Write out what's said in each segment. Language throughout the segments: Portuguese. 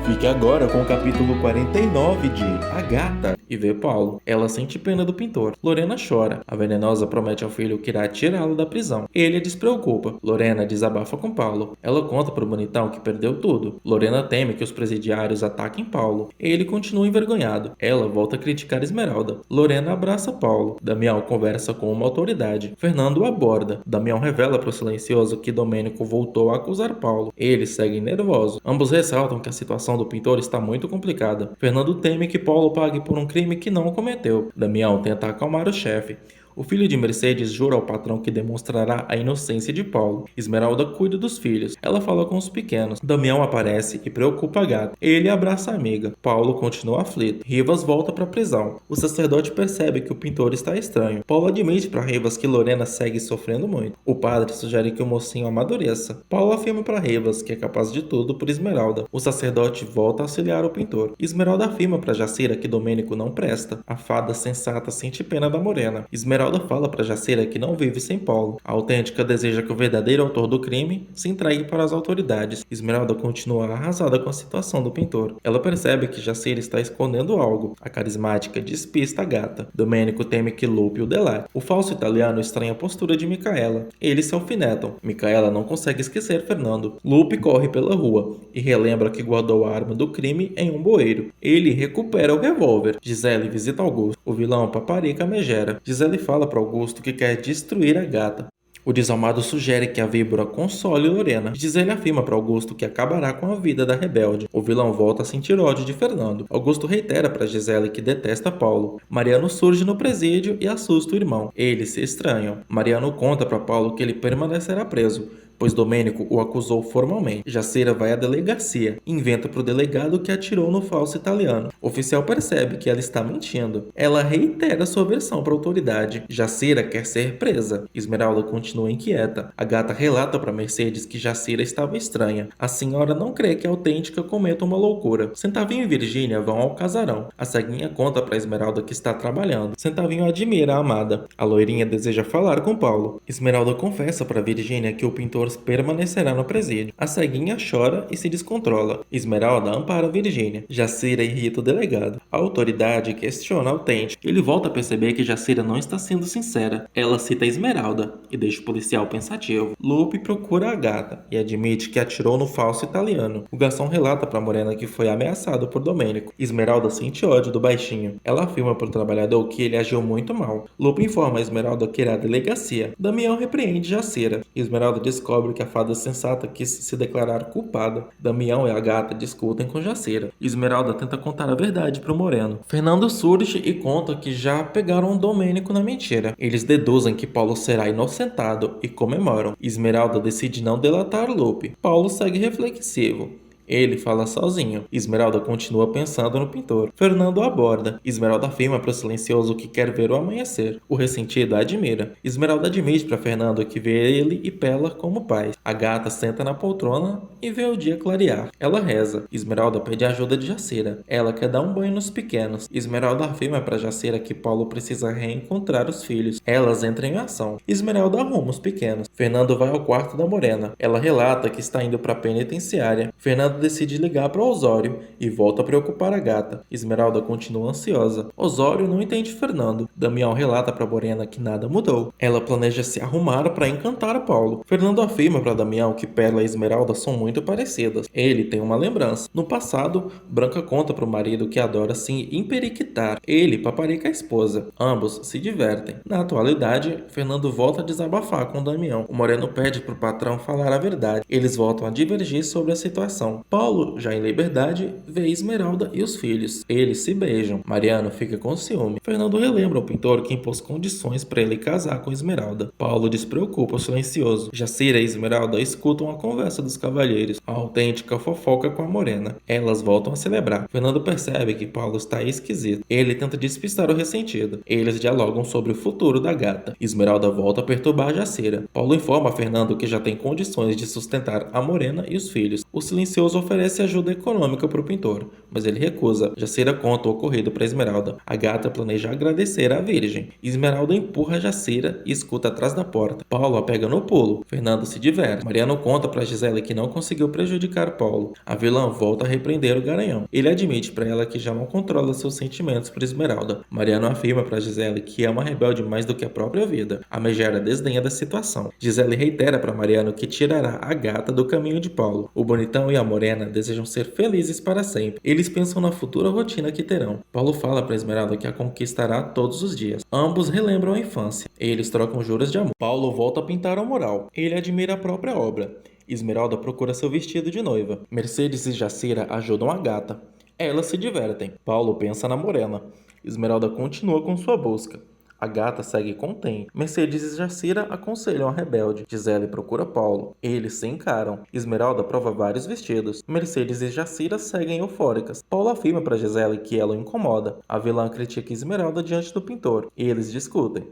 Fique agora com o capítulo 49 de A Gata e vê Paulo. Ela sente pena do pintor. Lorena chora. A venenosa promete ao filho que irá tirá-lo da prisão. Ele a despreocupa. Lorena desabafa com Paulo. Ela conta pro bonitão que perdeu tudo. Lorena teme que os presidiários ataquem Paulo. Ele continua envergonhado. Ela volta a criticar Esmeralda. Lorena abraça Paulo. Damião conversa com uma autoridade. Fernando o aborda. Damião revela pro silencioso que Domênico voltou a acusar Paulo. Eles seguem nervosos. Ambos ressaltam que a situação do pintor está muito complicada. Fernando teme que Paulo pague por um crime que não cometeu. Damião tenta acalmar o chefe. O filho de Mercedes jura ao patrão que demonstrará a inocência de Paulo. Esmeralda cuida dos filhos. Ela fala com os pequenos. Damião aparece e preocupa a gata. Ele abraça a amiga. Paulo continua aflito. Rivas volta para a prisão. O sacerdote percebe que o pintor está estranho. Paulo admite para Rivas que Lorena segue sofrendo muito. O padre sugere que o mocinho amadureça. Paulo afirma para Rivas que é capaz de tudo por Esmeralda. O sacerdote volta a auxiliar o pintor. Esmeralda afirma para Jacira que Domênico não presta. A fada sensata sente pena da morena. Esmeralda fala para Jacira que não vive sem Paulo. A autêntica deseja que o verdadeiro autor do crime se entregue para as autoridades. Esmeralda continua arrasada com a situação do pintor. Ela percebe que Jacira está escondendo algo. A carismática despista a gata. Domênico teme que Lupe o delate. O falso italiano estranha a postura de Micaela. Eles se alfinetam. Micaela não consegue esquecer Fernando. Lupe corre pela rua e relembra que guardou a arma do crime em um bueiro. Ele recupera o revólver. Gisele visita Augusto. O vilão paparica a megera. Gisele fala para Augusto que quer destruir a gata. O desalmado sugere que a víbora console Lorena. Gisele afirma para Augusto que acabará com a vida da rebelde. O vilão volta a sentir ódio de Fernando. Augusto reitera para Gisele que detesta Paulo. Mariano surge no presídio e assusta o irmão. Eles se estranham. Mariano conta para Paulo que ele permanecerá preso, pois Domênico o acusou formalmente. Jacira vai à delegacia. Inventa para o delegado que atirou no falso italiano. O oficial percebe que ela está mentindo. Ela reitera sua versão para a autoridade. Jacira quer ser presa. Esmeralda continua inquieta. A gata relata para Mercedes que Jacira estava estranha. A senhora não crê que a autêntica cometa uma loucura. Centavinho e Virgínia vão ao casarão. A ceguinha conta para Esmeralda que está trabalhando. Centavinho admira a amada. A loirinha deseja falar com Paulo. Esmeralda confessa para Virgínia que o pintor permanecerá no presídio. A ceguinha chora e se descontrola. Esmeralda ampara Virgínia. Jacira irrita o delegado. A autoridade questiona a autêntica. Ele volta a perceber que Jacira não está sendo sincera. Ela cita Esmeralda e deixa o policial pensativo. Lupe procura a gata e admite que atirou no falso italiano. O garçom relata para Morena que foi ameaçado por Domênico. Esmeralda sente ódio do baixinho. Ela afirma para o trabalhador que ele agiu muito mal. Lupe informa a Esmeralda que irá à delegacia. Damião repreende Jacira. Esmeralda descobre que a fada sensata quis se declarar culpada. Damião e a gata discutem com Jacira. Esmeralda tenta contar a verdade para o Moreno. Fernando surge e conta que já pegaram Domênico na mentira. Eles deduzem que Paulo será inocentado e comemoram. Esmeralda decide não delatar Lupe. Paulo segue reflexivo. Ele fala sozinho. Esmeralda continua pensando no pintor. Fernando aborda. Esmeralda afirma para o silencioso que quer ver o amanhecer. O ressentido a admira. Esmeralda admite para Fernando que vê ele e Pela como pais. A gata senta na poltrona e vê o dia clarear. Ela reza. Esmeralda pede ajuda de Jacira. Ela quer dar um banho nos pequenos. Esmeralda afirma para Jacira que Paulo precisa reencontrar os filhos. Elas entram em ação. Esmeralda arruma os pequenos. Fernando vai ao quarto da Morena. Ela relata que está indo para a penitenciária. Fernando decide ligar para Osório e volta a preocupar a gata. Esmeralda continua ansiosa. Osório não entende Fernando. Damião relata para Morena que nada mudou. Ela planeja se arrumar para encantar Paulo. Fernando afirma para Damião que Pérola e Esmeralda são muito parecidas. Ele tem uma lembrança. No passado, Branca conta para o marido que adora se emperiquitar. Ele paparica a esposa. Ambos se divertem. Na atualidade, Fernando volta a desabafar com Damião. O Moreno pede para o patrão falar a verdade. Eles voltam a divergir sobre a situação. Paulo, já em liberdade, vê Esmeralda e os filhos. Eles se beijam. Mariano fica com ciúme. Fernando relembra ao pintor que impôs condições para ele casar com Esmeralda. Paulo despreocupa o silencioso. Jacira e Esmeralda escutam a conversa dos cavalheiros. A autêntica fofoca com a morena. Elas voltam a celebrar. Fernando percebe que Paulo está esquisito. Ele tenta despistar o ressentido. Eles dialogam sobre o futuro da gata. Esmeralda volta a perturbar Jacira. Paulo informa a Fernando que já tem condições de sustentar a morena e os filhos. O silencioso oferece ajuda econômica para o pintor, mas ele recusa. Jacira conta o ocorrido para Esmeralda. Agatha planeja agradecer à Virgem. Esmeralda empurra Jacira e escuta atrás da porta. Paulo a pega no pulo. Fernando se diverte. Mariano conta para Gisele que não conseguiu prejudicar Paulo. A vilã volta a repreender o Garanhão. Ele admite para ela que já não controla seus sentimentos por Esmeralda. Mariano afirma para Gisele que ama a rebelde mais do que a própria vida. A megera desdenha da situação. Gisele reitera para Mariano que tirará a gata do caminho de Paulo. O bonitão e a morena desejam ser felizes para sempre. Eles pensam na futura rotina que terão. Paulo fala para Esmeralda que a conquistará todos os dias. Ambos relembram a infância. Eles trocam juras de amor. Paulo volta a pintar ao mural. Ele admira a própria obra. Esmeralda procura seu vestido de noiva. Mercedes e Jacira ajudam a gata. Elas se divertem. Paulo pensa na morena. Esmeralda continua com sua busca. A gata segue contente. Mercedes e Jacira aconselham a rebelde. Gisele procura Paulo. Eles se encaram. Esmeralda prova vários vestidos. Mercedes e Jacira seguem eufóricas. Paulo afirma para Gisele que ela o incomoda. A vilã critica Esmeralda diante do pintor. E eles discutem.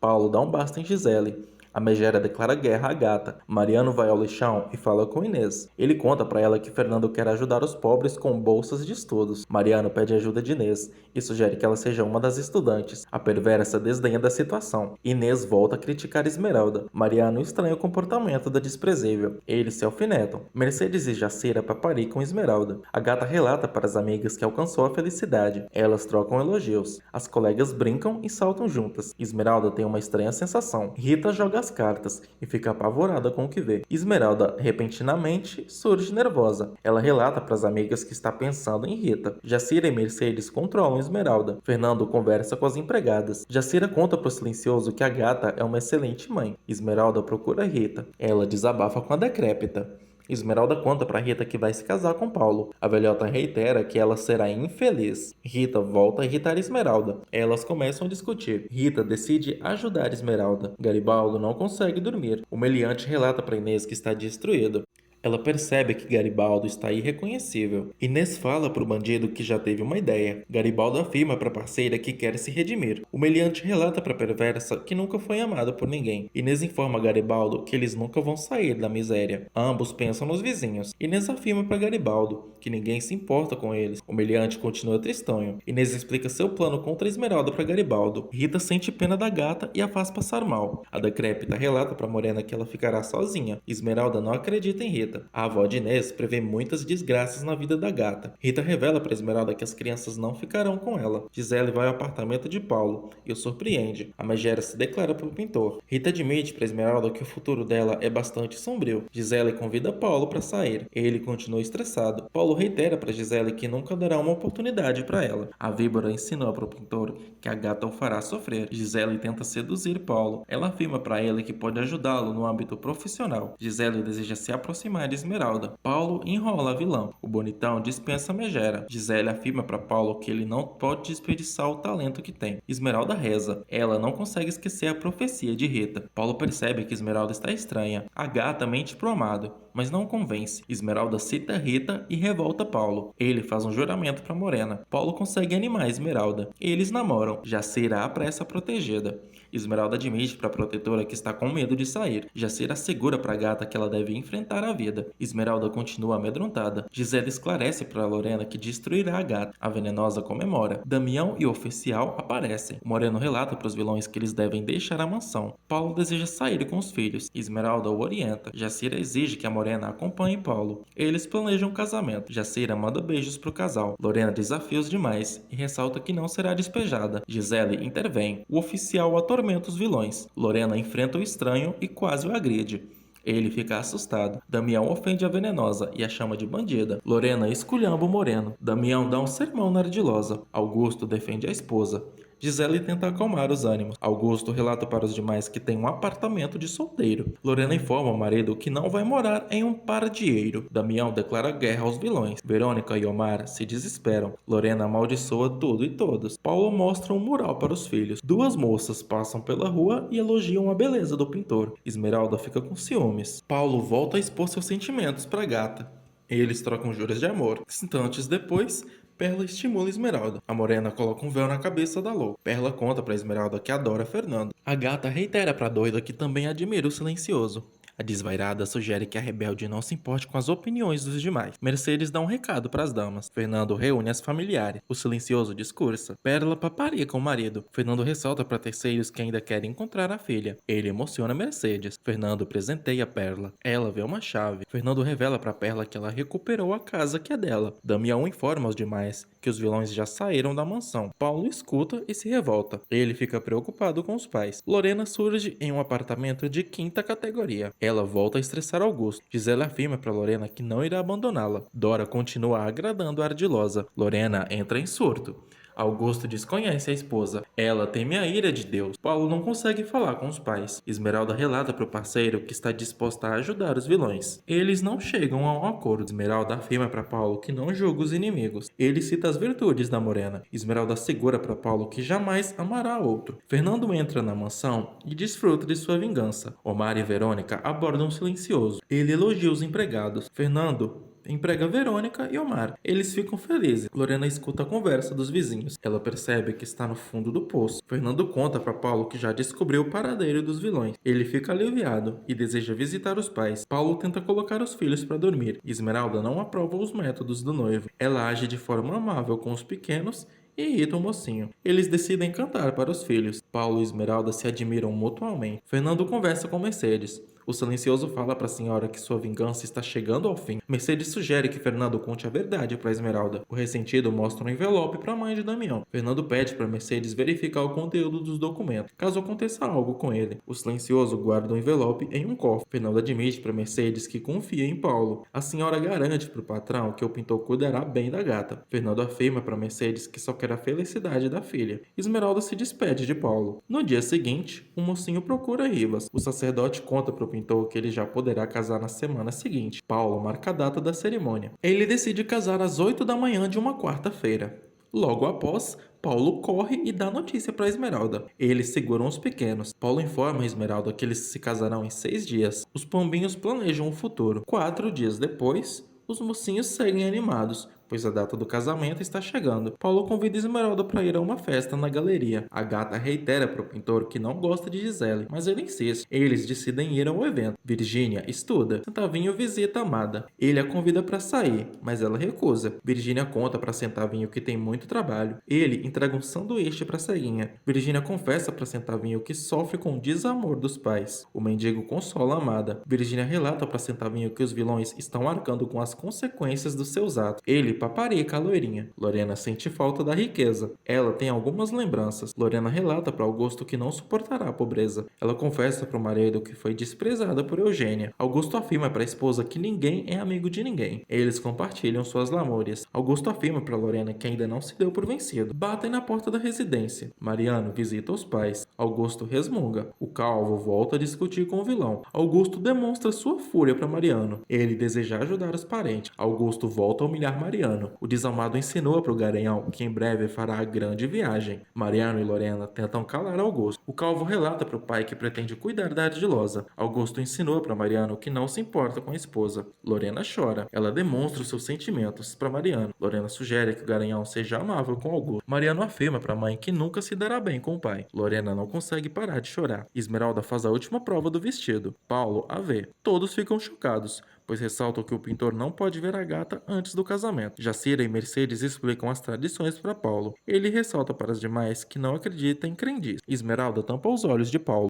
Paulo dá um basta em Gisele. A megera declara guerra à gata. Mariano vai ao lixão e fala com Inês. Ele conta para ela que Fernando quer ajudar os pobres com bolsas de estudos. Mariano pede ajuda de Inês e sugere que ela seja uma das estudantes. A perversa desdenha da situação. Inês volta a criticar Esmeralda. Mariano estranha o comportamento da desprezível. Eles se alfinetam. Mercedes e Jacira paparicam Esmeralda. A gata relata para as amigas que alcançou a felicidade. Elas trocam elogios. As colegas brincam e saltam juntas. Esmeralda tem uma estranha sensação. Rita joga as cartas e fica apavorada com o que vê. Esmeralda, repentinamente, surge nervosa. Ela relata para as amigas que está pensando em Rita. Jacira e Mercedes controlam Esmeralda. Fernando conversa com as empregadas. Jacira conta pro silencioso que a gata é uma excelente mãe. Esmeralda procura Rita. Ela desabafa com a decrépita. Esmeralda conta para Rita que vai se casar com Paulo. A velhota reitera que ela será infeliz. Rita volta a irritar Esmeralda. Elas começam a discutir. Rita decide ajudar Esmeralda. Garibaldo não consegue dormir. O meliante relata para Inês que está destruído. Ela percebe que Garibaldo está irreconhecível. Inês fala para o bandido que já teve uma ideia. Garibaldo afirma para a parceira que quer se redimir. O meliante relata para a perversa que nunca foi amada por ninguém. Inês informa Garibaldo que eles nunca vão sair da miséria. Ambos pensam nos vizinhos. Inês afirma para Garibaldo que ninguém se importa com eles. O meliante continua tristonho. Inês explica seu plano contra Esmeralda para Garibaldo. Rita sente pena da gata e a faz passar mal. A decrépita relata para Morena que ela ficará sozinha. Esmeralda não acredita em Rita. A avó de Inês prevê muitas desgraças na vida da gata. Rita revela para Esmeralda que as crianças não ficarão com ela. Gisele vai ao apartamento de Paulo e o surpreende. A megera se declara para o pintor. Rita admite para Esmeralda que o futuro dela é bastante sombrio. Gisele convida Paulo para sair. Ele continua estressado. Paulo reitera para Gisele que nunca dará uma oportunidade para ela. A víbora insinua para o pintor que a gata o fará sofrer. Gisele tenta seduzir Paulo. Ela afirma para ele que pode ajudá-lo no âmbito profissional. Gisele deseja se aproximar de Esmeralda. Paulo enrola a vilã. O bonitão dispensa a megera. Gisele afirma para Paulo que ele não pode desperdiçar o talento que tem. Esmeralda reza. Ela não consegue esquecer a profecia de Rita. Paulo percebe que Esmeralda está estranha. A gata mente pro amado, mas não convence. Esmeralda cita Rita e revolta Paulo. Ele faz um juramento para Morena. Paulo consegue animar Esmeralda. Eles namoram. Jacira apressa a protegida. Esmeralda admite para a protetora que está com medo de sair. Jacira assegura para a gata que ela deve enfrentar a vida. Esmeralda continua amedrontada. Gisele esclarece para Lorena que destruirá a gata. A venenosa comemora. Damião e o oficial aparecem. Moreno relata para os vilões que eles devem deixar a mansão. Paulo deseja sair com os filhos. Esmeralda o orienta. Jacira exige que a Morena acompanhe Paulo. Eles planejam um casamento. Jacira manda beijos pro casal. Lorena desafia os demais e ressalta que não será despejada. Gisele intervém. O oficial atormenta os vilões. Lorena enfrenta o estranho e quase o agride. Ele fica assustado. Damião ofende a venenosa e a chama de bandida. Lorena esculhamba o moreno. Damião dá um sermão na ardilosa. Augusto defende a esposa. Gisele tenta acalmar os ânimos. Augusto relata para os demais que tem um apartamento de solteiro. Lorena informa ao marido que não vai morar em um pardieiro. Damião declara guerra aos vilões. Verônica e Omar se desesperam. Lorena amaldiçoa tudo e todos. Paulo mostra um mural para os filhos. Duas moças passam pela rua e elogiam a beleza do pintor. Esmeralda fica com ciúmes. Paulo volta a expor seus sentimentos para a gata. Eles trocam juras de amor. Instantes depois, Perla estimula Esmeralda. A morena coloca um véu na cabeça da louca. Perla conta pra Esmeralda que adora Fernando. A gata reitera pra doida que também admira o silencioso. A desvairada sugere que a rebelde não se importe com as opiniões dos demais. Mercedes dá um recado para as damas. Fernando reúne as familiares. O silencioso discursa. Pérola paparia com o marido. Fernando ressalta para terceiros que ainda querem encontrar a filha. Ele emociona Mercedes. Fernando presenteia Pérola. Ela vê uma chave. Fernando revela para Pérola que ela recuperou a casa que é dela. Damião informa aos demais que os vilões já saíram da mansão. Paulo escuta e se revolta. Ele fica preocupado com os pais. Lorena surge em um apartamento de quinta categoria. Ela volta a estressar Augusto. Gisele afirma para Lorena que não irá abandoná-la. Dora continua agradando a ardilosa. Lorena entra em surto. Augusto desconhece a esposa. Ela teme a ira de Deus. Paulo não consegue falar com os pais. Esmeralda relata para o parceiro que está disposta a ajudar os vilões. Eles não chegam a um acordo. Esmeralda afirma para Paulo que não julga os inimigos. Ele cita as virtudes da morena. Esmeralda assegura para Paulo que jamais amará outro. Fernando entra na mansão e desfruta de sua vingança. Omar e Verônica abordam silencioso. Ele elogia os empregados. Fernando emprega Verônica e Omar. Eles ficam felizes. Lorena escuta a conversa dos vizinhos. Ela percebe que está no fundo do poço. Fernando conta para Paulo que já descobriu o paradeiro dos vilões. Ele fica aliviado e deseja visitar os pais. Paulo tenta colocar os filhos para dormir. Esmeralda não aprova os métodos do noivo. Ela age de forma amável com os pequenos e irrita o mocinho. Eles decidem cantar para os filhos. Paulo e Esmeralda se admiram mutuamente. Fernando conversa com Mercedes. O silencioso fala para a senhora que sua vingança está chegando ao fim. Mercedes sugere que Fernando conte a verdade para Esmeralda. O ressentido mostra um envelope para a mãe de Damião. Fernando pede para Mercedes verificar o conteúdo dos documentos, caso aconteça algo com ele. O silencioso guarda o envelope em um cofre. Fernando admite para Mercedes que confia em Paulo. A senhora garante para o patrão que o pintor cuidará bem da gata. Fernando afirma para Mercedes que só quer a felicidade da filha. Esmeralda se despede de Paulo. No dia seguinte, o mocinho procura Rivas. O sacerdote conta para o pintor que ele já poderá casar na semana seguinte. Paulo marca a data da cerimônia. Ele decide casar às 8 da manhã de uma quarta-feira. Logo após, Paulo corre e dá notícia para Esmeralda. Eles seguram os pequenos. Paulo informa a Esmeralda que eles se casarão em 6 dias. Os pombinhos planejam o futuro. 4 dias depois, os mocinhos seguem animados, pois a data do casamento está chegando. Paulo convida Esmeralda para ir a uma festa na galeria. A gata reitera para o pintor que não gosta de Gisele, mas ele insiste. Eles decidem ir ao evento. Virgínia estuda. Centavinho visita Amada. Ele a convida para sair, mas ela recusa. Virgínia conta para Centavinho que tem muito trabalho. Ele entrega um sanduíche para Ceguinha. Virgínia confessa para Centavinho que sofre com o desamor dos pais. O mendigo consola Amada. Virgínia relata para Centavinho que os vilões estão arcando com as consequências dos seus atos. Ele paparica a loirinha. Lorena sente falta da riqueza. Ela tem algumas lembranças. Lorena relata para Augusto que não suportará a pobreza. Ela confessa para o marido que foi desprezada por Eugênia. Augusto afirma para a esposa que ninguém é amigo de ninguém. Eles compartilham suas lamúrias. Augusto afirma para Lorena que ainda não se deu por vencido. Batem na porta da residência. Mariano visita os pais. Augusto resmunga. O calvo volta a discutir com o vilão. Augusto demonstra sua fúria para Mariano. Ele deseja ajudar os parentes. Augusto volta a humilhar Mariano. O desalmado insinua para o Garanhão que em breve fará a grande viagem. Mariano e Lorena tentam calar Augusto. O calvo relata para o pai que pretende cuidar da ardilosa. Augusto insinua para Mariano que não se importa com a esposa. Lorena chora. Ela demonstra os seus sentimentos para Mariano. Lorena sugere que o Garanhão seja amável com Augusto. Mariano afirma para a mãe que nunca se dará bem com o pai. Lorena não consegue parar de chorar. Esmeralda faz a última prova do vestido. Paulo a vê. Todos ficam chocados, pois ressaltam que o pintor não pode ver a gata antes do casamento. Jacira e Mercedes explicam as tradições para Paulo. Ele ressalta para as demais que não acredita em crendice. Esmeralda tampa os olhos de Paulo.